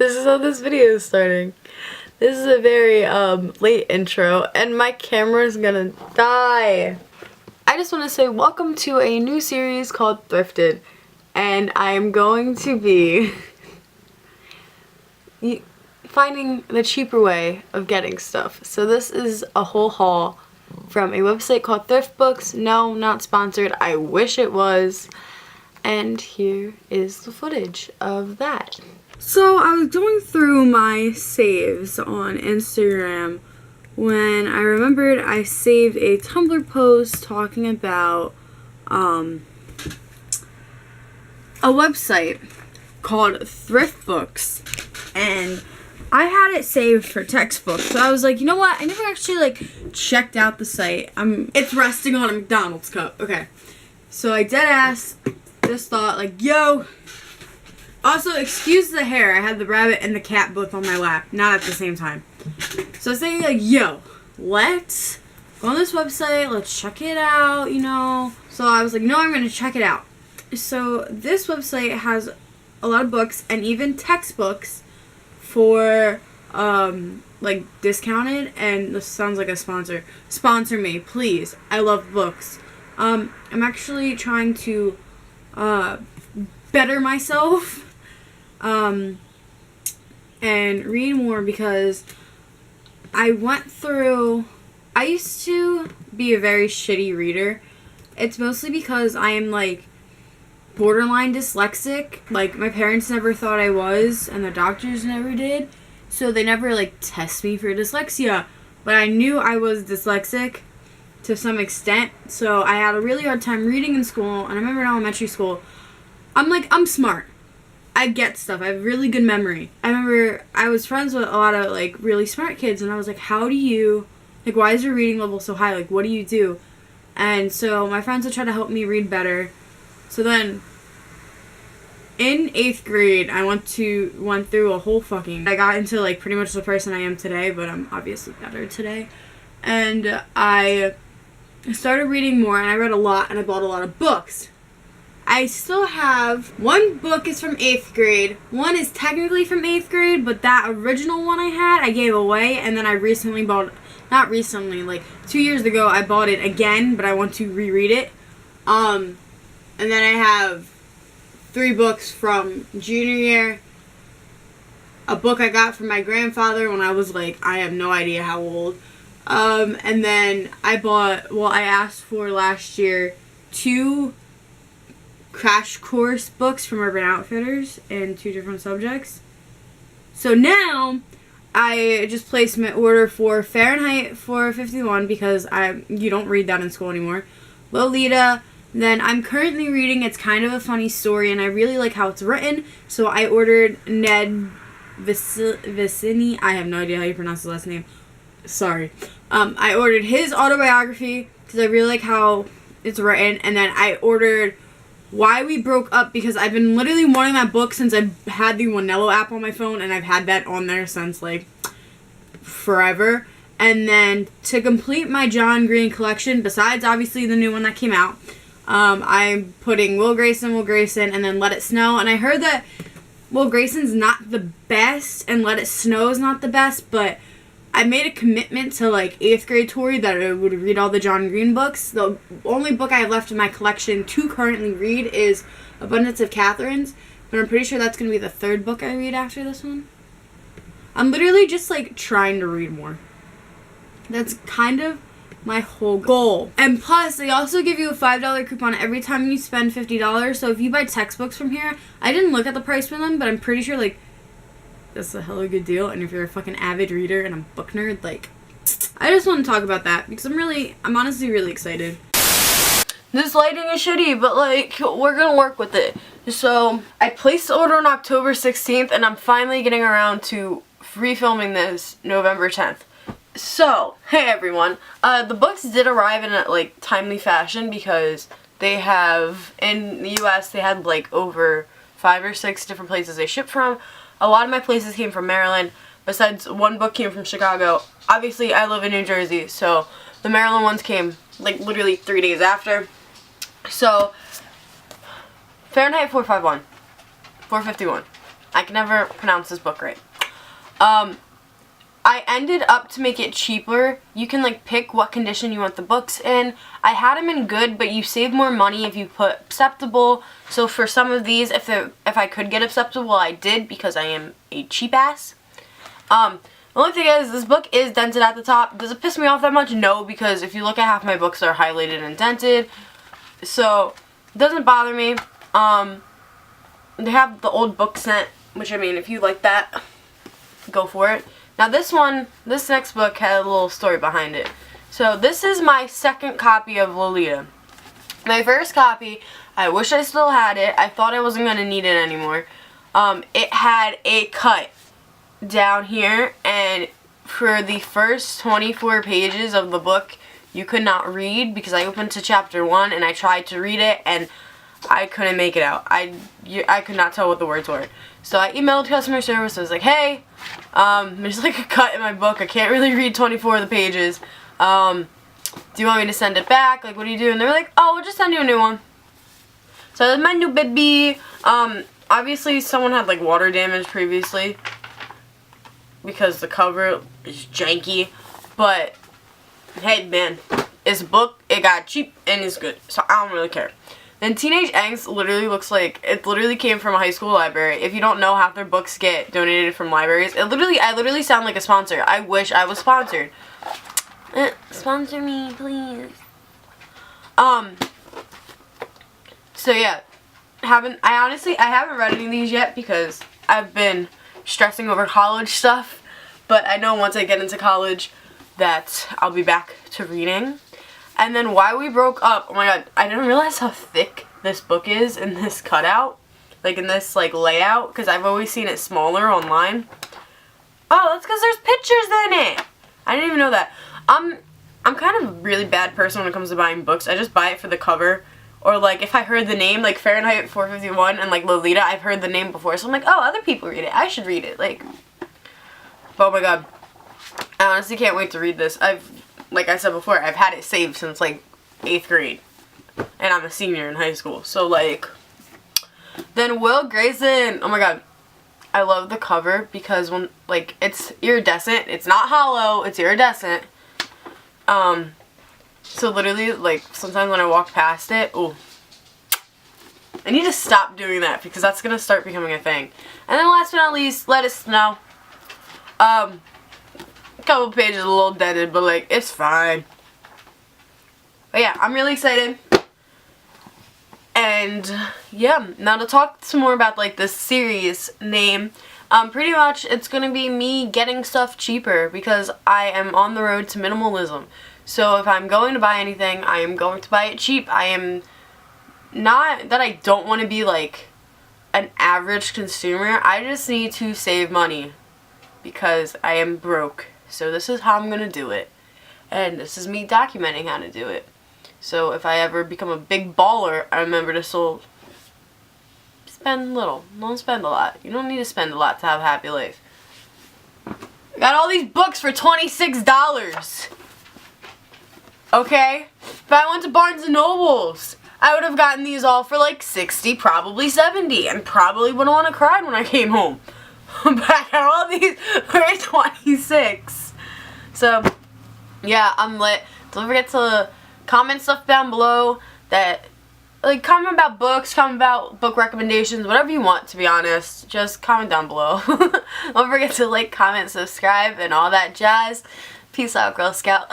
This is how this video is starting. This is a very late intro and my camera's gonna die. I just want to say welcome to a new series called Thrifted, and I'm going to be finding the cheaper way of getting stuff. So this is a whole haul from a website called Thriftbooks. No, not sponsored. I wish it was. And here is the footage of that. So I was going through my saves on Instagram when I remembered I saved a Tumblr post talking about a website called Thriftbooks, and I had it saved for textbooks. So I was like, you know what? I never actually checked out the site. It's resting on a McDonald's cup. Okay. So I dead ass just thought yo. Also, excuse the hair. I had the rabbit and the cat both on my lap, not at the same time. So I was saying yo, let's go on this website. Let's check it out, you know. So I was like, no, I'm going to check it out. So this website has a lot of books and even textbooks for discounted, and this sounds like a sponsor. Sponsor me, please. I love books. I'm actually trying to better myself and read more because I used to be a very shitty reader. It's mostly because I am borderline dyslexic. My parents never thought I was, and the doctors never did, so they never test me for dyslexia, but I knew I was dyslexic to some extent, so I had a really hard time reading in school. And I remember in elementary school, I'm smart. I get stuff. I have really good memory. I remember I was friends with a lot of really smart kids, and I was like, how do you why is your reading level so high? What do you do? And so my friends would try to help me read better. So then in 8th grade, I went through a whole I got into pretty much the person I am today, but I'm obviously better today. And I started reading more, and I read a lot, and I bought a lot of books. I still have one book is from 8th grade. One is technically from 8th grade, but that original one I gave away, and then I recently bought, not recently, 2 years ago, I bought it again, but I want to reread it. And then I have 3 books from junior year. A book I got from my grandfather when I was I have no idea how old. And then I asked for last year 2 crash course books from Urban Outfitters in 2 different subjects. So now I just placed my order for Fahrenheit 451 because you don't read that in school anymore. Lolita. Then I'm currently reading It's Kind of a Funny Story, and I really like how it's written, so I ordered Ned Vicini. I have no idea how you pronounce his last name. Sorry. I ordered his autobiography because I really like how it's written, and then I ordered Why We Broke Up because I've been literally wanting that book since I've had the Wanello app on my phone, and I've had that on there since forever. And then to complete my John Green collection, besides obviously the new one that came out, I'm putting Will Grayson, and then Let It Snow. And I heard that Will Grayson's not the best, and Let It Snow is not the best, but I made a commitment to 8th grade Tori that I would read all the John Green books. The only book I have left in my collection to currently read is Abundance of Catherines, but I'm pretty sure that's going to be the 3rd book I read after this one. I'm literally just trying to read more. That's kind of my whole goal. And plus, they also give you a $5 coupon every time you spend $50. So if you buy textbooks from here, I didn't look at the price for them, but I'm pretty sure that's a hella good deal. And if you're a fucking avid reader and a book nerd, I just want to talk about that because I'm honestly really excited. This lighting is shitty, but we're gonna work with it. So I placed the order on October 16th, and I'm finally getting around to refilming this November 10th. So, hey everyone, the books did arrive in a timely fashion because they have, in the US, they had over 5 or 6 different places they ship from. A lot of my places came from Maryland, besides one book came from Chicago. Obviously, I live in New Jersey, so the Maryland ones came literally 3 days after. So, Fahrenheit 451. I can never pronounce this book right. I ended up, to make it cheaper, you can like pick what condition you want the books in. I had them in good, but you save more money if you put acceptable. So for some of these, if I could get acceptable, I did, because I am a cheap ass. The only thing is, this book is dented at the top. Does it piss me off that much? No, because if you look at half my books, they're highlighted and dented. So it doesn't bother me. They have the old book scent, which, I mean, if you like that, go for it. Now this next book had a little story behind it. So this is my second copy of Lolita. My first copy, I wish I still had it. I thought I wasn't going to need it anymore. It had a cut down here, and for the first 24 pages of the book, you could not read, because I opened to chapter 1 and I tried to read it and I couldn't make it out. I could not tell what the words were. So I emailed customer service. I was like, hey, there's like a cut in my book. I can't really read 24 of the pages. Do you want me to send it back? Like, what do you do? And they were like, oh, we'll just send you a new one. So that's my new baby. Obviously someone had like water damage previously, because the cover is janky. But hey, man, it's a book. It got cheap and it's good. So I don't really care. And Teenage Angst literally looks like, it literally came from a high school library. If you don't know, half their books get donated from libraries. I literally sound like a sponsor. I wish I was sponsored. Sponsor me, please. So yeah, I haven't read any of these yet, because I've been stressing over college stuff. But I know once I get into college that I'll be back to reading. And then why we broke up, oh my god, I didn't realize how thick this book is in this cutout. Like in this like layout, because I've always seen it smaller online. Oh, that's because there's pictures in it. I didn't even know that. I'm kind of a really bad person when it comes to buying books. I just buy it for the cover. Or like if I heard the name, like Fahrenheit 451 and like Lolita, I've heard the name before. So I'm like, oh, other people read it. I should read it. Like, oh my god. I honestly can't wait to read this. Like I said before, I've had it saved since like 8th grade. And I'm a senior in high school. So like, then Will Grayson. Oh my god. I love the cover because when, like, it's iridescent. It's not hollow. It's iridescent. So literally, like, sometimes when I walk past it, ooh. I need to stop doing that because that's going to start becoming a thing. And then last but not least, Let It Snow. A couple pages a little dented, but like, it's fine. But yeah, I'm really excited. And yeah, now to talk some more about like this series name, pretty much it's gonna be me getting stuff cheaper because I am on the road to minimalism. So if I'm going to buy anything, I am going to buy it cheap. I am not that I don't want to be like an average consumer. I just need to save money because I am broke. So this is how I'm gonna do it. And this is me documenting how to do it. So if I ever become a big baller, I remember to still spend little. Don't spend a lot. You don't need to spend a lot to have a happy life. I got all these books for $26. Okay? If I went to Barnes & Noble's, I would have gotten these all for like 60, probably 70, and probably would have want to cry when I came home. But I got all these for 26. So, yeah, I'm lit. Don't forget to comment stuff down below that, like, comment about books, comment about book recommendations, whatever you want, to be honest. Just comment down below. Don't forget to like, comment, subscribe, and all that jazz. Peace out, Girl Scout.